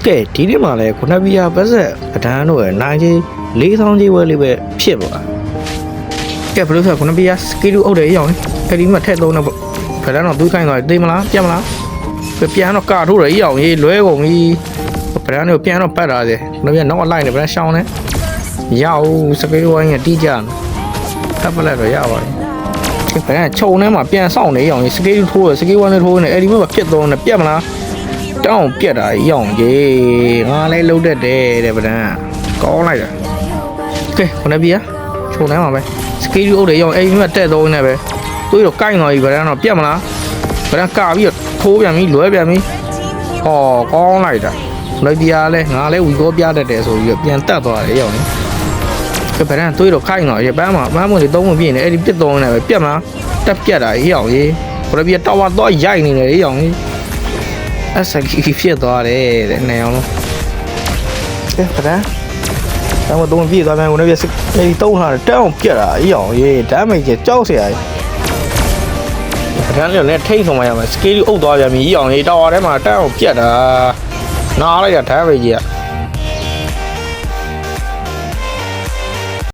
ကဲဒီနေ့မှလည်းခုနပြပတ်ဆက်ပဒန်းတို့ရဲ့နိုင်ကြီး4000ကြီးဝဲလေးပဲဖြစ်ပါကဲဘလို့ဆိုခုနပြစကီလူအုပ်တယ်ရောင်းအဲ့ဒီမှာထက်သုံးတော့ပဒန်းတော့သူ့ခိုင်းသွားသိမလားပြတ်မလားပြန်တော့ကာထိုးတယ်ရောင်းရေးလွဲကုန်ပြီပဒန်းတို့ပြန်တော့ပတ်တာစေခုနပြနောက်အလိုက်နေပဒန်းရှောင်းနေရောက်စကီလူဝိုင်းကတီးကြထပ်ပလက်တော့ရပါတယ်ပဒန်းခြုံထဲမှာပြန်ဆောင်နေရောင်းစကီလူထိုးစကီဝိုင်းနဲ့ထိုးနေအဲ့ဒီမှာဖြစ်သုံးတယ်ပြတ်မလားတောင်းပြက်တာရောင်ကြီးငါလည်းလှုပ်တတ်တယ်တဲ့ဗဒန်းကောင်းလိုက်တာကဲခုနပြချုံတိုင်းမှာပဲစကီလူအုပ်တယ်ရောင်အိမ်မှာတက်သုံးနေပဲသူ့တော့ကိုင်းသွားပြီဗဒန်းတော့ပြက်မလားဗဒန်းကာပြီးတော့ထိုးပြန်ပြီလွဲပြန်ပြီဟောကောင်းလိုက်တာခုနပြလဲငါလည်းဝီကောပြတတ်တယ်ဆိုပြီးတော့ပြန်တက်သွားတယ်ရောင်ကဲဗဒန်းသူ့တော့ကိုင်းသွားရပန်းမှာပန်းမွေတွေသုံးမပြည့်နေအဲ့ဒီပြက်သုံးနေပဲပြက်မလားတက်ပြက်တာရောင်ကြီးခုနပြတော့တော့ရိုက်နေတယ်ရောင်ကြီးအစကီဖြစ်သွားတယ်တဲ့နေအောင်လို့ကဲပဒန်းတော့ပြည့်သွားမယ်ကိုလည်းပြည့်တုံးထားတယ်တောင်းပြက်တာအေးအောင်ရေးဓာတ်မိတ်ကျကြောက်เสียရပဒန်းလည်းထိတ်ဆုံးမရမှာစကီလူအုပ်သွားပြန်ပြီအေးအောင်ရေးတောင်ထဲမှာတောင်းပြက်တာနားလိုက်တာဓာတ်မိတ်ကြီးက